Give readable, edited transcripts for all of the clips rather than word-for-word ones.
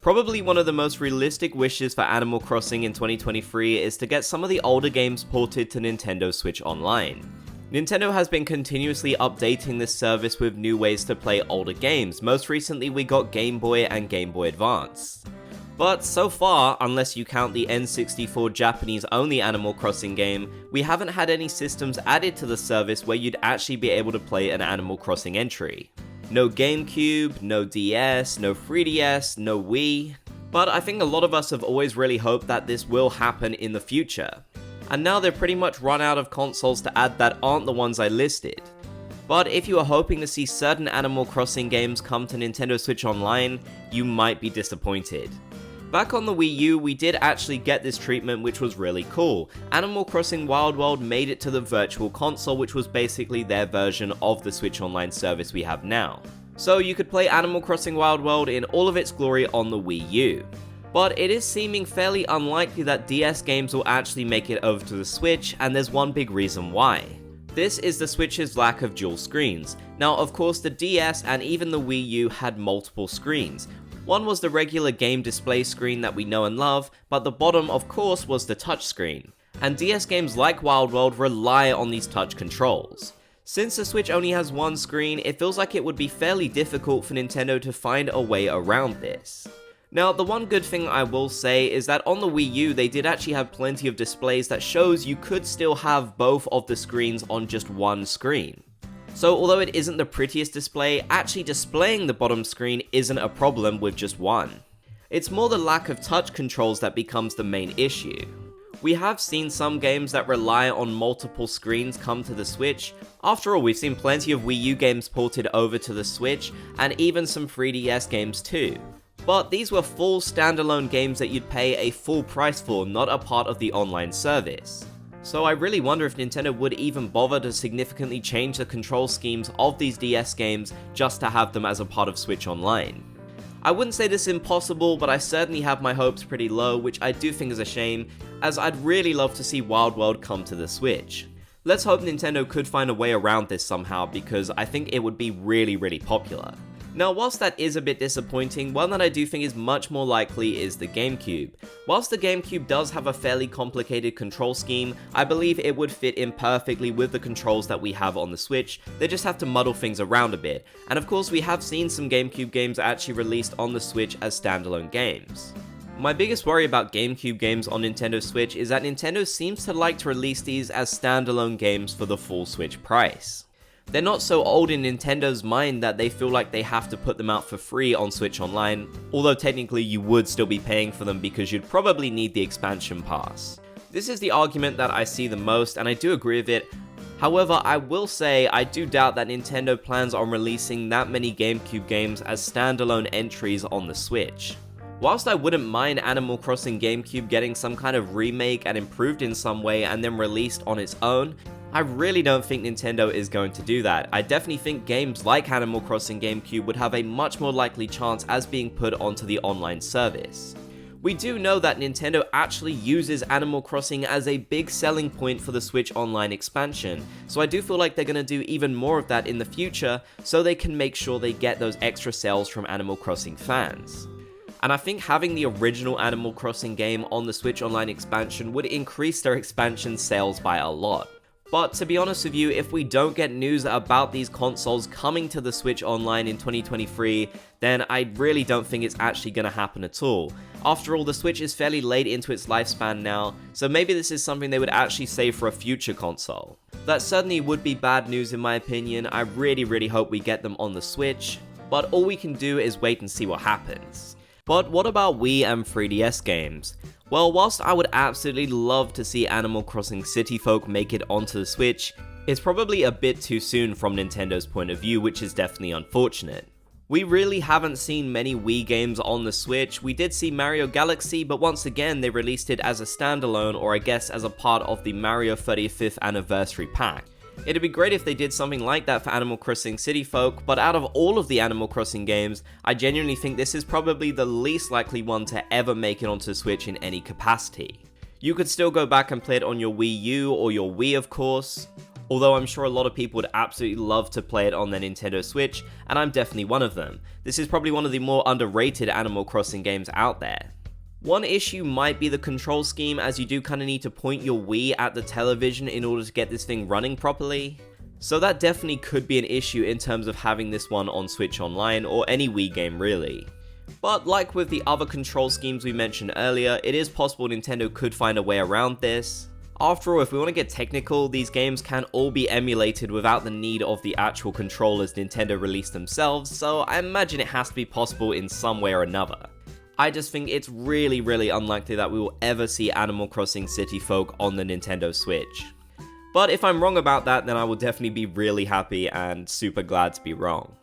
Probably one of the most realistic wishes for Animal Crossing in 2023 is to get some of the older games ported to Nintendo Switch Online. Nintendo has been continuously updating this service with new ways to play older games. Most recently we got Game Boy and Game Boy Advance. But so far, unless you count the N64 Japanese only Animal Crossing game, we haven't had any systems added to the service where you'd actually be able to play an Animal Crossing entry. No GameCube, no DS, no 3DS, no Wii. But I think a lot of us have always really hoped that this will happen in the future. And now they've pretty much run out of consoles to add that aren't the ones I listed. But if you are hoping to see certain Animal Crossing games come to Nintendo Switch Online, you might be disappointed. Back on the Wii U, we did actually get this treatment, which was really cool. Animal Crossing Wild World made it to the Virtual Console, which was basically their version of the Switch Online service we have now. So you could play Animal Crossing Wild World in all of its glory on the Wii U. But it is seeming fairly unlikely that DS games will actually make it over to the Switch, and there's one big reason why. This is the Switch's lack of dual screens. Now, of course, the DS and even the Wii U had multiple screens. One was the regular game display screen that we know and love, but the bottom, of course, was the touchscreen. And DS games like Wild World rely on these touch controls. Since the Switch only has one screen, it feels like it would be fairly difficult for Nintendo to find a way around this. Now, the one good thing I will say is that on the Wii U, they did actually have plenty of displays that shows you could still have both of the screens on just one screen. So although it isn't the prettiest display, actually displaying the bottom screen isn't a problem with just one. It's more the lack of touch controls that becomes the main issue. We have seen some games that rely on multiple screens come to the Switch. After all, we've seen plenty of Wii U games ported over to the Switch, and even some 3DS games too. But these were full standalone games that you'd pay a full price for, not a part of the online service. So I really wonder if Nintendo would even bother to significantly change the control schemes of these DS games just to have them as a part of Switch Online. I wouldn't say this is impossible, but I certainly have my hopes pretty low, which I do think is a shame, as I'd really love to see Wild World come to the Switch. Let's hope Nintendo could find a way around this somehow, because I think it would be really popular. Now, whilst that is a bit disappointing, one that I do think is much more likely is the GameCube. Whilst the GameCube does have a fairly complicated control scheme, I believe it would fit in perfectly with the controls that we have on the Switch. They just have to muddle things around a bit. And of course, we have seen some GameCube games actually released on the Switch as standalone games. My biggest worry about GameCube games on Nintendo Switch is that Nintendo seems to like to release these as standalone games for the full Switch price. They're not so old in Nintendo's mind that they feel like they have to put them out for free on Switch Online, although technically you would still be paying for them because you'd probably need the expansion pass. This is the argument that I see the most, and I do agree with it. However, I will say I do doubt that Nintendo plans on releasing that many GameCube games as standalone entries on the Switch. Whilst I wouldn't mind Animal Crossing GameCube getting some kind of remake and improved in some way and then released on its own, I really don't think Nintendo is going to do that. I definitely think games like Animal Crossing GameCube would have a much more likely chance as being put onto the online service. We do know that Nintendo actually uses Animal Crossing as a big selling point for the Switch Online expansion, so I do feel like they're going to do even more of that in the future so they can make sure they get those extra sales from Animal Crossing fans. And I think having the original Animal Crossing game on the Switch Online expansion would increase their expansion sales by a lot. But to be honest with you, if we don't get news about these consoles coming to the Switch Online in 2023, then I really don't think it's actually going to happen at all. After all, the Switch is fairly late into its lifespan now, so maybe this is something they would actually save for a future console. That certainly would be bad news in my opinion. I really hope we get them on the Switch, but all we can do is wait and see what happens. But what about Wii and 3DS games? Well, whilst I would absolutely love to see Animal Crossing City Folk make it onto the Switch, it's probably a bit too soon from Nintendo's point of view, which is definitely unfortunate. We really haven't seen many Wii games on the Switch. We did see Mario Galaxy, but once again they released it as a standalone, or I guess as a part of the Mario 35th Anniversary Pack. It'd be great if they did something like that for Animal Crossing City Folk, but out of all of the Animal Crossing games, I genuinely think this is probably the least likely one to ever make it onto Switch in any capacity. You could still go back and play it on your Wii U or your Wii, of course, Although I'm sure a lot of people would absolutely love to play it on their Nintendo Switch, and I'm definitely one of them. This is probably one of the more underrated Animal Crossing games out there. One issue might be the control scheme, as you do kind of need to point your Wii at the television in order to get this thing running properly. So that definitely could be an issue in terms of having this one on Switch Online, or any Wii game really. But like with the other control schemes we mentioned earlier, it is possible Nintendo could find a way around this. After all, if we want to get technical, these games can all be emulated without the need of the actual controllers Nintendo released themselves, so I imagine it has to be possible in some way or another. I just think it's really unlikely that we will ever see Animal Crossing City Folk on the Nintendo Switch. But if I'm wrong about that, then I will definitely be really happy and super glad to be wrong.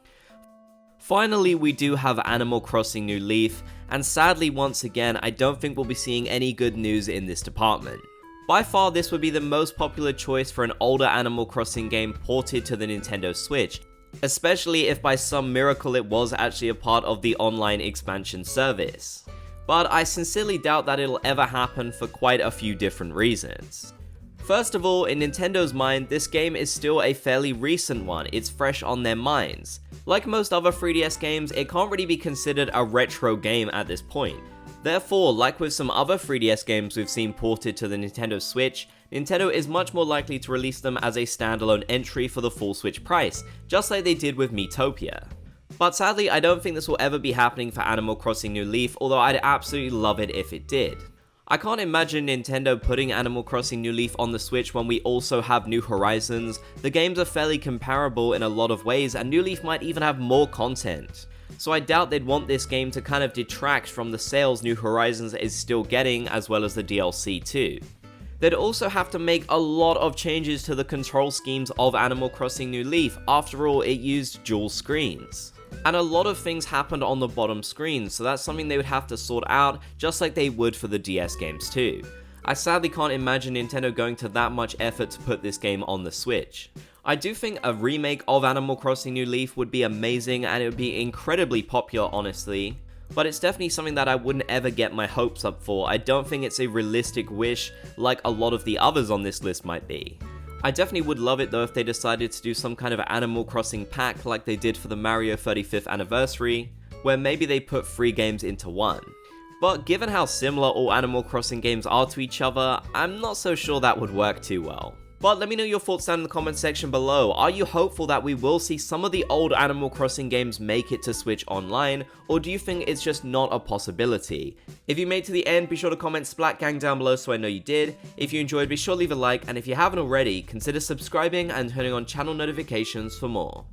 Finally, we do have Animal Crossing New Leaf, and sadly once again, I don't think we'll be seeing any good news in this department. By far, this would be the most popular choice for an older Animal Crossing game ported to the Nintendo Switch, especially if by some miracle it was actually a part of the online expansion service. But I sincerely doubt that it'll ever happen for quite a few different reasons. First of all, in Nintendo's mind, this game is still a fairly recent one, it's fresh on their minds. Like most other 3DS games, it can't really be considered a retro game at this point. Therefore, like with some other 3DS games we've seen ported to the Nintendo Switch, Nintendo is much more likely to release them as a standalone entry for the full Switch price, just like they did with Miitopia. But sadly, I don't think this will ever be happening for Animal Crossing New Leaf, although I'd absolutely love it if it did. I can't imagine Nintendo putting Animal Crossing New Leaf on the Switch when we also have New Horizons. The games are fairly comparable in a lot of ways, and New Leaf might even have more content. So I doubt they'd want this game to kind of detract from the sales New Horizons is still getting, as well as the DLC too. They'd also have to make a lot of changes to the control schemes of Animal Crossing New Leaf. After all, it used dual screens. And a lot of things happened on the bottom screen, so that's something they would have to sort out, just like they would for the DS games too. I sadly can't imagine Nintendo going to that much effort to put this game on the Switch. I do think a remake of Animal Crossing New Leaf would be amazing, and it would be incredibly popular honestly, but it's definitely something that I wouldn't ever get my hopes up for. I don't think it's a realistic wish like a lot of the others on this list might be. I definitely would love it though if they decided to do some kind of Animal Crossing pack like they did for the Mario 35th anniversary, where maybe they put 3 games into one. But given how similar all Animal Crossing games are to each other, I'm not so sure that would work too well. But let me know your thoughts down in the comment section below. Are you hopeful that we will see some of the old Animal Crossing games make it to Switch Online, or do you think it's just not a possibility? If you made it to the end, be sure to comment Splat Gang down below so I know you did. If you enjoyed, be sure to leave a like, and if you haven't already, consider subscribing and turning on channel notifications for more.